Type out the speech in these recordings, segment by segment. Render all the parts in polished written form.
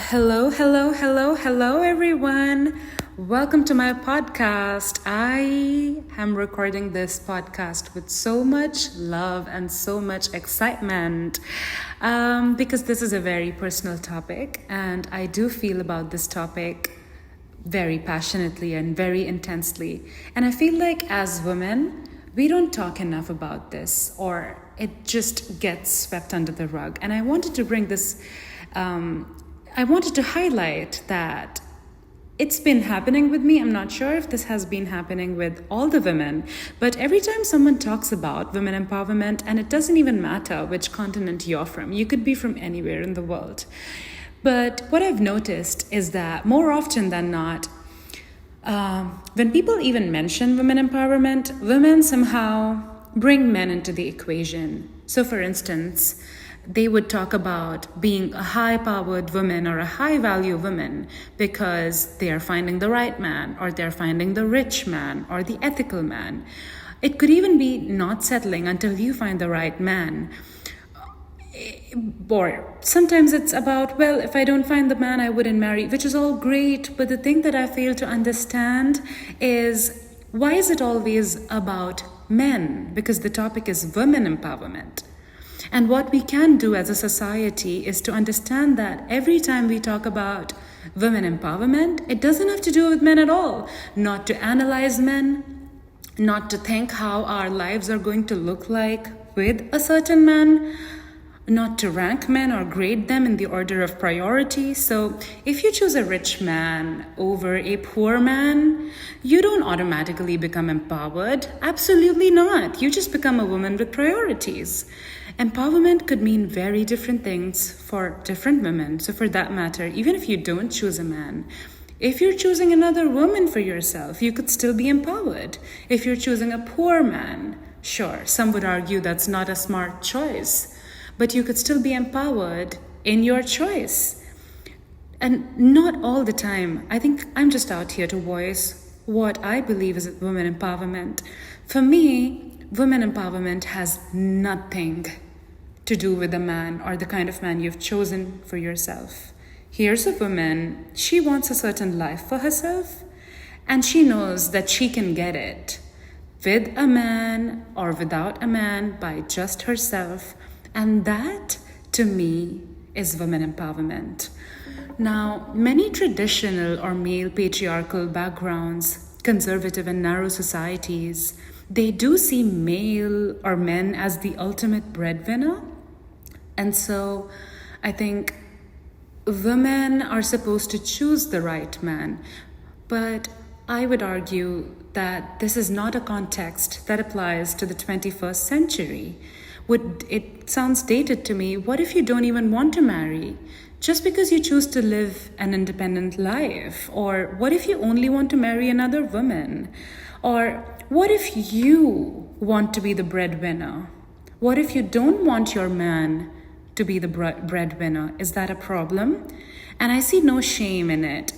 Hello, hello, hello, hello, everyone. Welcome to my podcast. I am recording this podcast with so much love and so much excitement because this is a very personal topic, and I do feel about this topic very passionately and very intensely. And I feel like as women, we don't talk enough about this, or it just gets swept under the rug. And I wanted to bring this. I wanted to highlight that it's been happening with me. I'm not sure if this has been happening with all the women, but every time someone talks about women empowerment, and it doesn't even matter which continent you're from, you could be from anywhere in the world. But what I've noticed is that more often than not, when people even mention women empowerment, women somehow bring men into the equation. So, for instance, they would talk about being a high-powered woman or a high-value woman because they are finding the right man, or they're finding the rich man or the ethical man. It could even be not settling until you find the right man. Or sometimes it's about, well, if I don't find the man, I wouldn't marry, which is all great. But the thing that I fail to understand is, why is it always about men? Because the topic is women empowerment. And what we can do as a society is to understand that every time we talk about women empowerment, it doesn't have to do with men at all. Not to analyze men, not to think how our lives are going to look like with a certain man, not to rank men or grade them in the order of priority. So if you choose a rich man over a poor man, you don't automatically become empowered. Absolutely not. You just become a woman with priorities. Empowerment could mean very different things for different women. So for that matter, even if you don't choose a man, if you're choosing another woman for yourself, you could still be empowered. If you're choosing a poor man, sure, some would argue that's not a smart choice, but you could still be empowered in your choice. And not all the time. I think I'm just out here to voice what I believe is women empowerment. For me, women empowerment has nothing to do with the man or the kind of man you've chosen for yourself. Here's a woman, she wants a certain life for herself, and she knows that she can get it with a man or without a man by just herself. And that, to me, is women empowerment. Now, many traditional or male patriarchal backgrounds, conservative and narrow societies, they do see male or men as the ultimate breadwinner. And so I think women are supposed to choose the right man. But I would argue that this is not a context that applies to the 21st century. It sounds dated to me. What if you don't even want to marry? Just because you choose to live an independent life? Or what if you only want to marry another woman? Or what if you want to be the breadwinner? What if you don't want your man to be the breadwinner? Is that a problem? And I see no shame in it.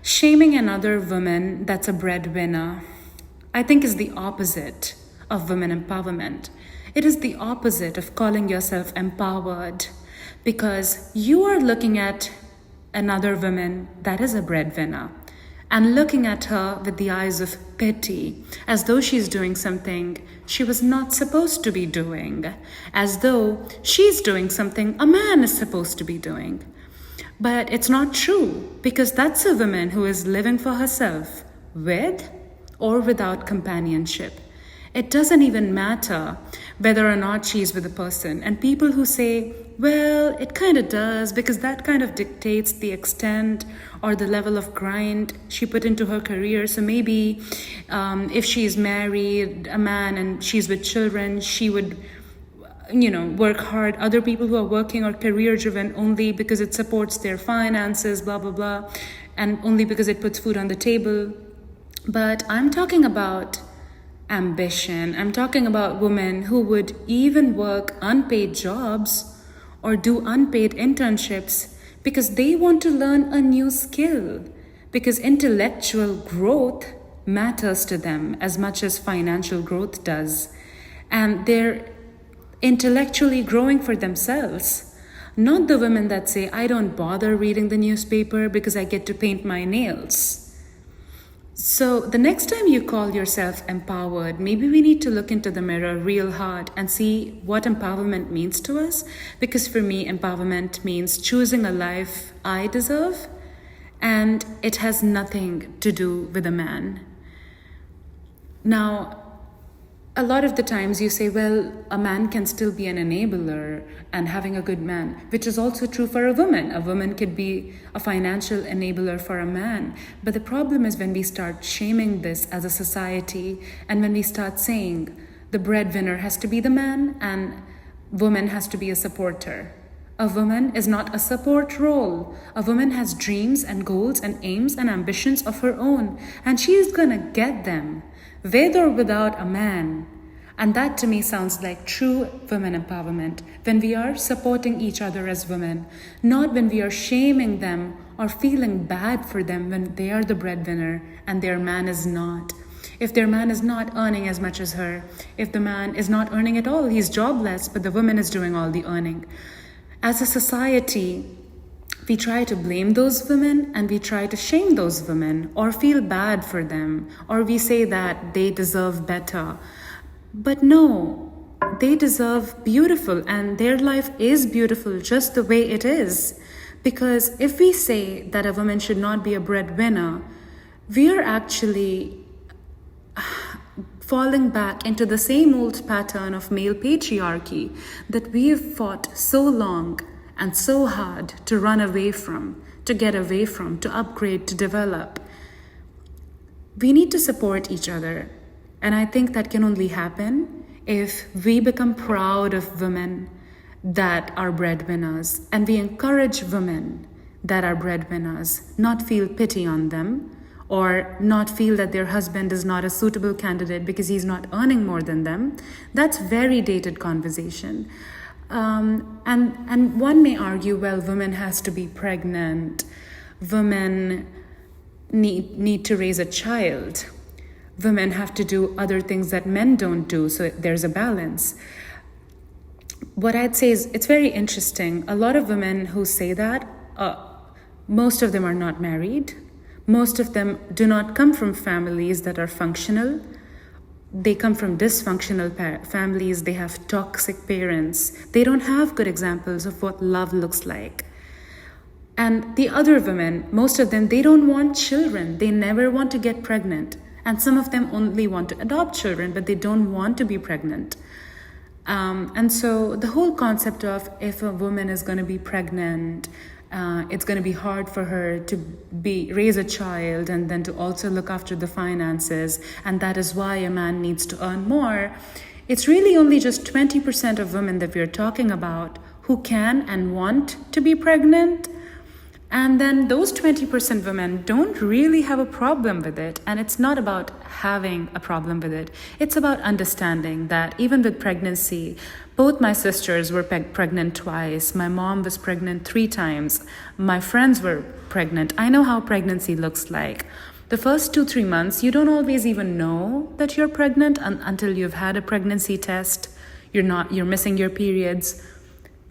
Shaming another woman that's a breadwinner, I think, is the opposite of women empowerment. It is the opposite of calling yourself empowered, because you are looking at another woman that is a breadwinner and looking at her with the eyes of pity, as though she's doing something she was not supposed to be doing, as though she's doing something a man is supposed to be doing. But it's not true, because that's a woman who is living for herself with or without companionship. It doesn't even matter whether or not she's with a person. And people who say, well, it kind of does, because that kind of dictates the extent or the level of grind she put into her career. So maybe if she's married a man and she's with children, she would work hard. Other people who are working are career driven only because it supports their finances, blah, blah, blah, and only because it puts food on the table. But I'm talking about ambition. I'm talking about women who would even work unpaid jobs or do unpaid internships because they want to learn a new skill, because intellectual growth matters to them as much as financial growth does. And they're intellectually growing for themselves. Not the women that say, I don't bother reading the newspaper because I get to paint my nails. So, the next time you call yourself empowered, maybe we need to look into the mirror real hard and see what empowerment means to us. Because for me, empowerment means choosing a life I deserve, and it has nothing to do with a man. Now, a lot of the times you say, well, a man can still be an enabler and having a good man, which is also true for a woman. A woman could be a financial enabler for a man. But the problem is when we start shaming this as a society, and when we start saying the breadwinner has to be the man and woman has to be a supporter. A woman is not a support role. A woman has dreams and goals and aims and ambitions of her own, and she is gonna get them, with or without a man. And that to me sounds like true women empowerment, when we are supporting each other as women, not when we are shaming them or feeling bad for them when they are the breadwinner and their man is not. If their man is not earning as much as her, if the man is not earning at all, he's jobless, but the woman is doing all the earning. As a society, we try to blame those women and we try to shame those women or feel bad for them, or we say that they deserve better. But no, they deserve beautiful, and their life is beautiful just the way it is. Because if we say that a woman should not be a breadwinner, we are actually falling back into the same old pattern of male patriarchy that we've fought so long and so hard to run away from, to get away from, to upgrade, to develop. We need to support each other. And I think that can only happen if we become proud of women that are breadwinners, and we encourage women that are breadwinners, not feel pity on them, or not feel that their husband is not a suitable candidate because he's not earning more than them. That's very dated conversation. And one may argue, well, women has to be pregnant, women need to raise a child, women have to do other things that men don't do, so there's a balance. What I'd say is it's very interesting. A lot of women who say that, most of them are not married. Most of them do not come from families that are functional. They come from dysfunctional families. They have toxic parents. They don't have good examples of what love looks like. And the other women, most of them, they don't want children. They never want to get pregnant. And some of them only want to adopt children, but they don't want to be pregnant. And so the whole concept of if a woman is going to be pregnant, it's going to be hard for her to raise a child and then to also look after the finances, and that is why a man needs to earn more. It's really only just 20% of women that we're talking about who can and want to be pregnant. And then those 20% women don't really have a problem with it. And it's not about having a problem with it. It's about understanding that even with pregnancy, both my sisters were pregnant twice. My mom was pregnant 3 times. My friends were pregnant. I know how pregnancy looks like. The first 2-3 months, you don't always even know that you're pregnant until you've had a pregnancy test. You're missing your periods.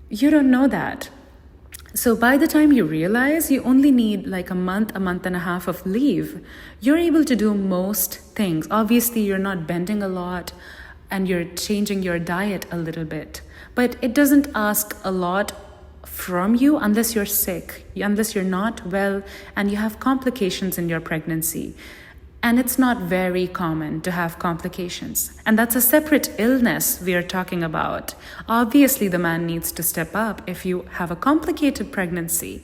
You don't know that. So by the time you realize you only need like a month and a half of leave, you're able to do most things. Obviously, you're not bending a lot and you're changing your diet a little bit. But it doesn't ask a lot from you unless you're sick, unless you're not well and you have complications in your pregnancy. And it's not very common to have complications. And that's a separate illness we are talking about. Obviously, the man needs to step up if you have a complicated pregnancy.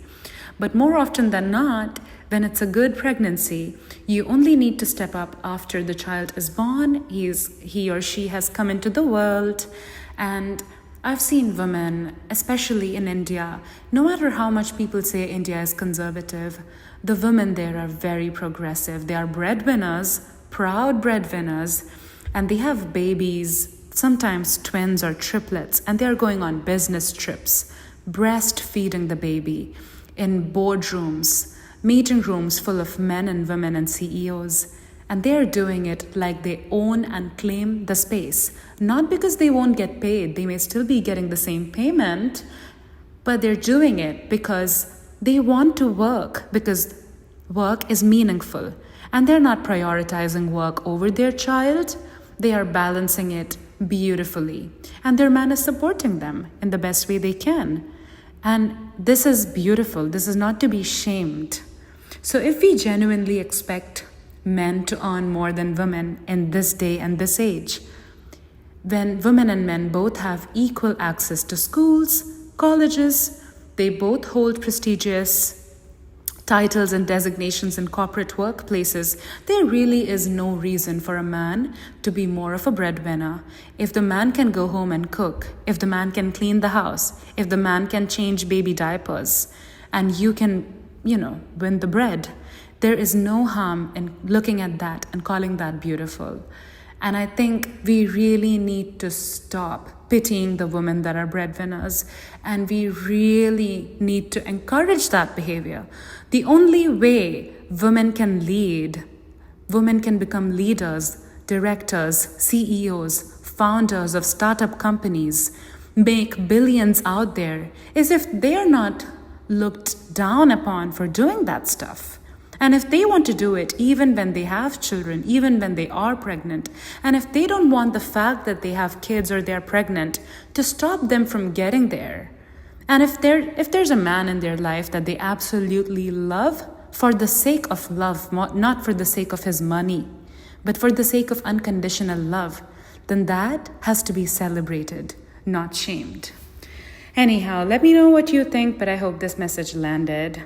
But more often than not, when it's a good pregnancy, you only need to step up after the child is born, he or she has come into the world. And I've seen women, especially in India, no matter how much people say India is conservative, the women there are very progressive. They are breadwinners, proud breadwinners, and they have babies, sometimes twins or triplets, and they're going on business trips, breastfeeding the baby in boardrooms, meeting rooms full of men and women and CEOs. And they're doing it like they own and claim the space. Not because they won't get paid. They may still be getting the same payment, but they're doing it because they want to work, because work is meaningful. And they're not prioritizing work over their child, they are balancing it beautifully. And their man is supporting them in the best way they can. And this is beautiful. This is not to be shamed. So if we genuinely expect men to earn more than women in this day and this age, when women and men both have equal access to schools, colleges, they both hold prestigious titles and designations in corporate workplaces, there really is no reason for a man to be more of a breadwinner. If the man can go home and cook, if the man can clean the house, if the man can change baby diapers, and you can, win the bread, there is no harm in looking at that and calling that beautiful. And I think we really need to stop pitying the women that are breadwinners, and we really need to encourage that behavior. The only way women can lead, women can become leaders, directors, CEOs, founders of startup companies, make billions out there, is if they are not looked down upon for doing that stuff. And if they want to do it even when they have children, even when they are pregnant, and if they don't want the fact that they have kids or they're pregnant to stop them from getting there, and if there's a man in their life that they absolutely love for the sake of love, not for the sake of his money, but for the sake of unconditional love, then that has to be celebrated, not shamed. Anyhow, let me know what you think, but I hope this message landed.